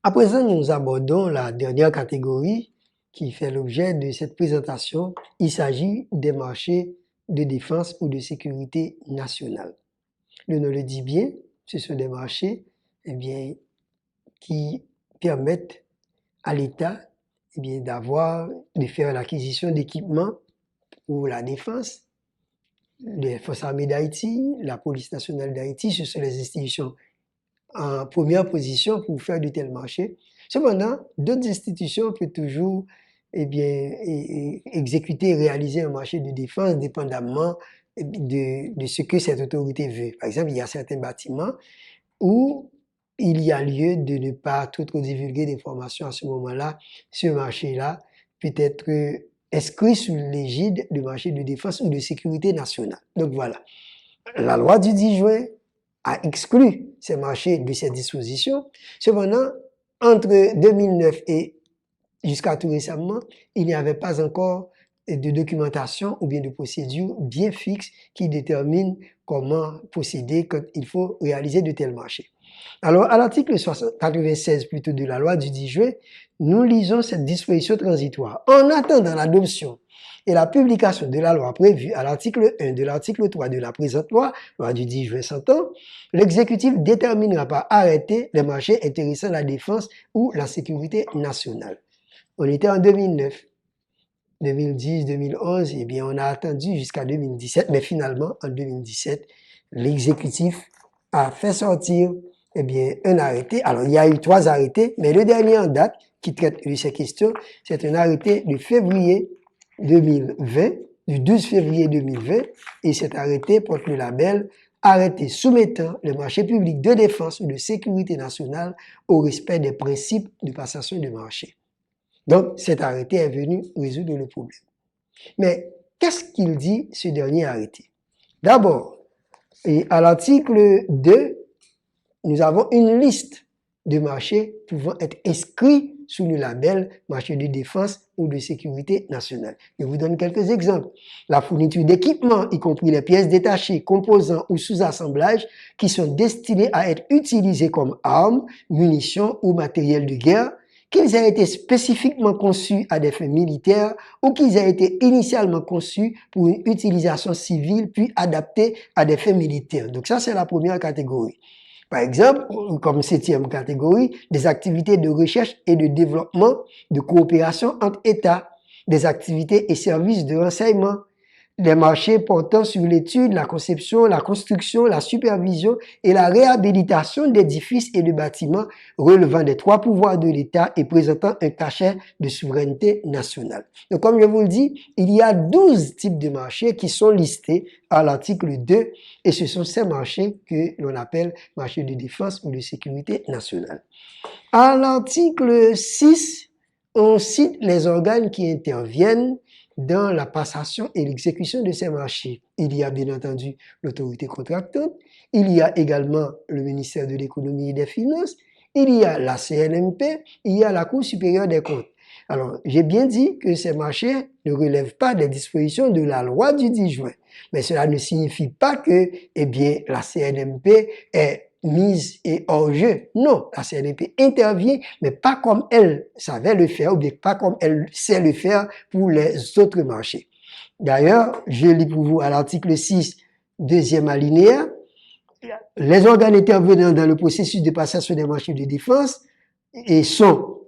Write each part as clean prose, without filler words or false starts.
À présent, nous abordons la dernière catégorie qui fait l'objet de cette présentation. Il s'agit des marchés de défense ou de sécurité nationale. Le nom le dit bien, ce sont des marchés qui permettent à l'État de faire l'acquisition d'équipements pour la défense. Les forces armées d'Haïti, la police nationale d'Haïti, ce sont les institutions en première position pour faire de tels marchés. Cependant, d'autres institutions peuvent toujours exécuter et réaliser un marché de défense dépendamment de ce que cette autorité veut. Par exemple, il y a certains bâtiments où il y a lieu de ne pas trop divulguer d'informations à ce moment-là. Ce marché-là peut être inscrit sous l'égide du marché de défense ou de sécurité nationale. Donc voilà, la loi du 10 juin a exclu ces marchés de ces dispositions. Cependant, entre 2009 et jusqu'à tout récemment, il n'y avait pas encore de documentation ou bien de procédure bien fixe qui détermine comment procéder quand il faut réaliser de tels marchés. Alors, à l'article 96 plutôt de la loi du 10 juin, nous lisons cette disposition transitoire. En attendant l'adoption et la publication de la loi prévue à l'article 1 de l'article 3 de la présente loi, loi du 10 juin 100 ans, l'exécutif déterminera par arrêté les marchés intéressant la défense ou la sécurité nationale. On était en 2009. 2010, 2011, eh bien, on a attendu jusqu'à 2017, mais finalement, en 2017, l'exécutif a fait sortir, eh bien, un arrêté. Alors, il y a eu 3 arrêtés, mais le dernier en date, qui traite de ces questions, c'est un arrêté du février 2020, du 12 février 2020, et cet arrêté porte le label arrêté soumettant le marché public de défense ou de sécurité nationale au respect des principes de passation de marché. Donc, cet arrêté est venu résoudre le problème. Mais qu'est-ce qu'il dit, ce dernier arrêté? D'abord, à l'article 2, nous avons une liste de marchés pouvant être inscrits sous le label marché de défense ou de sécurité nationale. Je vous donne quelques exemples. La fourniture d'équipements, y compris les pièces détachées, composants ou sous-assemblages qui sont destinés à être utilisés comme armes, munitions ou matériel de guerre, qu'ils aient été spécifiquement conçus à des fins militaires ou qu'ils aient été initialement conçus pour une utilisation civile puis adaptés à des fins militaires. Donc ça, c'est la première catégorie. Par exemple, comme 7e catégorie, des activités de recherche et de développement, de coopération entre États, des activités et services de renseignement, des marchés portant sur l'étude, la conception, la construction, la supervision et la réhabilitation d'édifices et de bâtiments relevant des 3 pouvoirs de l'État et présentant un cachet de souveraineté nationale. Donc, comme je vous le dis, il y a 12 types de marchés qui sont listés à l'article 2 et ce sont ces marchés que l'on appelle marchés de défense ou de sécurité nationale. À l'article 6, on cite les organes qui interviennent dans la passation et l'exécution de ces marchés. Il y a bien entendu l'autorité contractante, il y a également le ministère de l'économie et des finances, il y a la CNMP, il y a la Cour supérieure des comptes. Alors, j'ai bien dit que ces marchés ne relèvent pas des dispositions de la loi du 10 juin. Mais cela ne signifie pas que, eh bien, la CNMP est mise et hors jeu. Non, la CNMP intervient, mais pas comme elle savait le faire, ou bien pas comme elle sait le faire pour les autres marchés. D'ailleurs, je lis pour vous à l'article 6, 2e alinéa, les organes intervenant dans le processus de passation des marchés de défense et sont,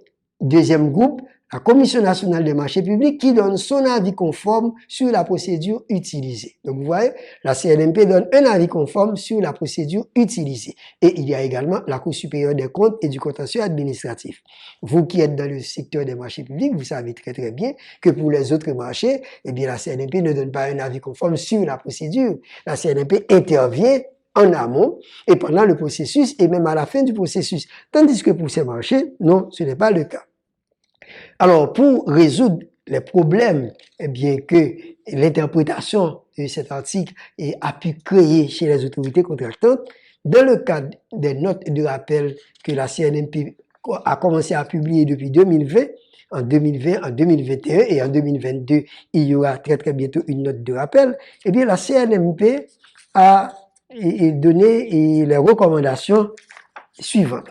2e groupe, la Commission nationale des marchés publics qui donne son avis conforme sur la procédure utilisée. Donc, vous voyez, la CNMP donne un avis conforme sur la procédure utilisée. Et il y a également la Cour supérieure des comptes et du contentieux administratif. Vous qui êtes dans le secteur des marchés publics, vous savez très très bien que pour les autres marchés, eh bien, la CNMP ne donne pas un avis conforme sur la procédure. La CNMP intervient en amont et pendant le processus et même à la fin du processus. Tandis que pour ces marchés, non, ce n'est pas le cas. Alors, pour résoudre les problèmes, eh bien, que l'interprétation de cet article a pu créer chez les autorités contractantes, dans le cadre des notes de rappel que la CNMP a commencé à publier depuis 2020, en 2020, en 2021 et en 2022, il y aura très très bientôt une note de rappel, eh bien, la CNMP a donné les recommandations suivantes.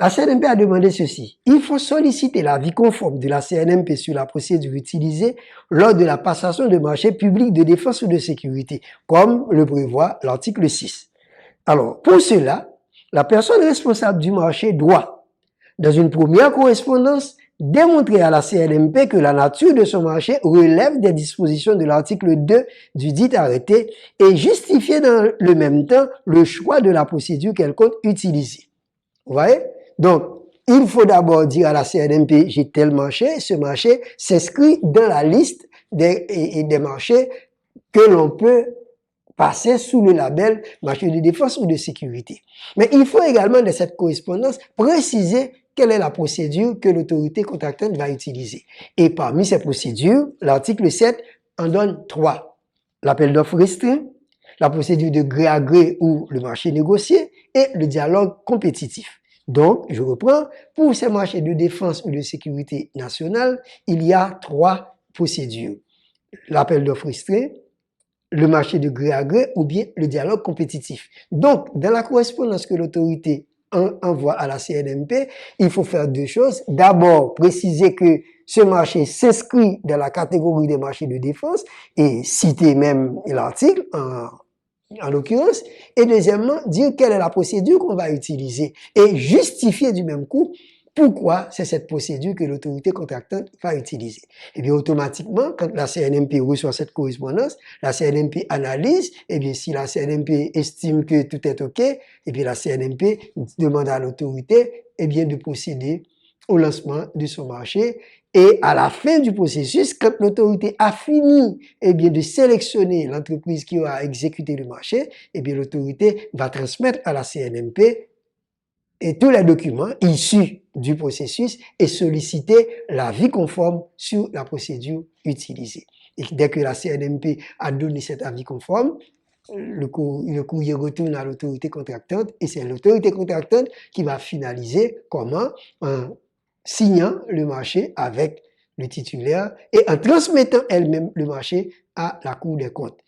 La CNMP a demandé ceci. Il faut solliciter l'avis conforme de la CNMP sur la procédure utilisée lors de la passation de marchés publics de défense ou de sécurité, comme le prévoit l'article 6. Alors, pour cela, la personne responsable du marché doit, dans une première correspondance, démontrer à la CNMP que la nature de son marché relève des dispositions de l'article 2 du dit arrêté et justifier dans le même temps le choix de la procédure qu'elle compte utiliser. Vous voyez? Donc, il faut d'abord dire à la CNMP, j'ai tel marché, ce marché s'inscrit dans la liste des marchés que l'on peut passer sous le label marché de défense ou de sécurité. Mais il faut également, dans cette correspondance, préciser quelle est la procédure que l'autorité contractante va utiliser. Et parmi ces procédures, l'article 7 en donne 3. L'appel d'offres restreint, la procédure de gré à gré ou le marché négocié et le dialogue compétitif. Donc, je reprends, pour ces marchés de défense ou de sécurité nationale, il y a 3 procédures. L'appel d'offres restreint, le marché de gré à gré ou bien le dialogue compétitif. Donc, dans la correspondance que l'autorité envoie à la CNMP, il faut faire 2 choses. D'abord, préciser que ce marché s'inscrit dans la catégorie des marchés de défense et citer même l'article en l'occurrence. Et deuxièmement, dire quelle est la procédure qu'on va utiliser et justifier du même coup pourquoi c'est cette procédure que l'autorité contractante va utiliser. Et bien, automatiquement, quand la CNMP reçoit cette correspondance, la CNMP analyse, et bien, si la CNMP estime que tout est OK, et bien, la CNMP demande à l'autorité, et bien, de procéder au lancement de son marché. Et à la fin du processus, quand l'autorité a fini, eh bien, de sélectionner l'entreprise qui aura exécuté le marché, eh bien, l'autorité va transmettre à la CNMP et tous les documents issus du processus et solliciter l'avis conforme sur la procédure utilisée. Et dès que la CNMP a donné cet avis conforme, le courrier retourne à l'autorité contractante et c'est l'autorité contractante qui va finaliser comment en signant le marché avec le titulaire et en transmettant elle-même le marché à la Cour des comptes.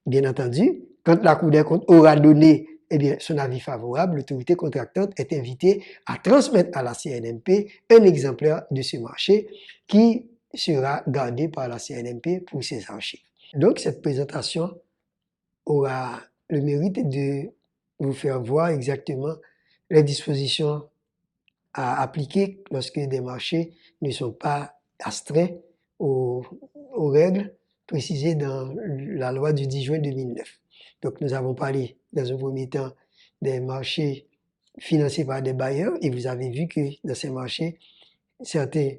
Bien entendu, quand la Cour des comptes aura donné eh bien, son avis favorable, l'autorité contractante est invitée à transmettre à la CNMP un exemplaire de ce marché qui sera gardé par la CNMP pour ses archives. Donc, cette présentation aura le mérite de vous faire voir exactement les dispositions à appliquer lorsque des marchés ne sont pas astreints aux règles précisées dans la loi du 10 juin 2009. Donc, nous avons parlé dans un premier temps des marchés financés par des bailleurs et vous avez vu que dans ces marchés, certains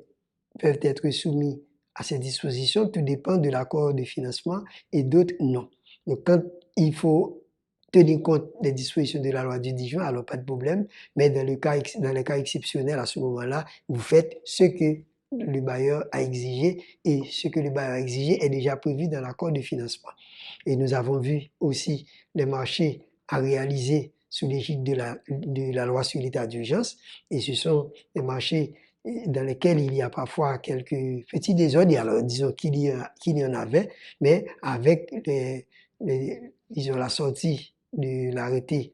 peuvent être soumis à ces dispositions, tout dépend de l'accord de financement et d'autres non. Donc, quand il faut tenir compte des dispositions de la loi du 10 juin, alors pas de problème, mais dans les cas exceptionnels, à ce moment-là, vous faites ce que le bailleur a exigé et ce que le bailleur a exigé est déjà prévu dans l'accord de financement. Et nous avons vu aussi les marchés à réaliser sous l'égide de la loi sur l'état d'urgence et ce sont des marchés dans lesquels il y a parfois quelques petits désordres, alors disons qu'il y en avait, mais avec disons, la sortie de l'arrêté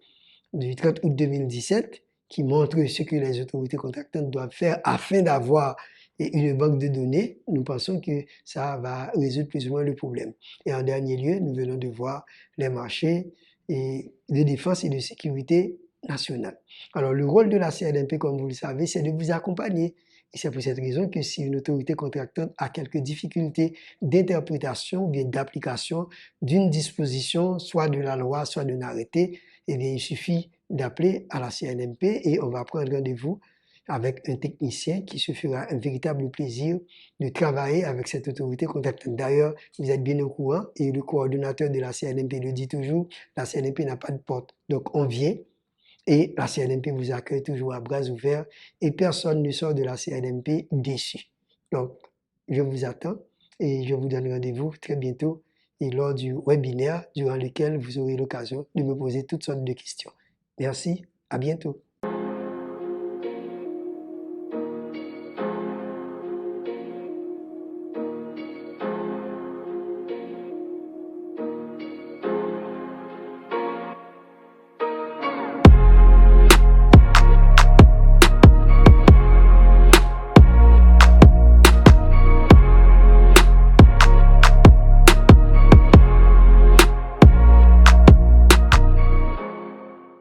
du 30 août 2017 qui montre ce que les autorités contractantes doivent faire afin d'avoir une banque de données, nous pensons que ça va résoudre plus ou moins le problème. Et en dernier lieu, nous venons de voir les marchés de défense et de sécurité nationale. Alors, le rôle de la CNMP, comme vous le savez, c'est de vous accompagner. Et c'est pour cette raison que si une autorité contractante a quelques difficultés d'interprétation ou bien d'application d'une disposition, soit de la loi, soit d'un arrêté, eh bien, il suffit d'appeler à la CNMP et on va prendre rendez-vous avec un technicien qui se fera un véritable plaisir de travailler avec cette autorité contractante. D'ailleurs, vous êtes bien au courant et le coordonnateur de la CNMP le dit toujours, la CNMP n'a pas de porte. Donc, on vient et la CNMP vous accueille toujours à bras ouverts et personne ne sort de la CNMP déçu. Donc, je vous attends et je vous donne rendez-vous très bientôt et lors du webinaire durant lequel vous aurez l'occasion de me poser toutes sortes de questions. Merci, à bientôt.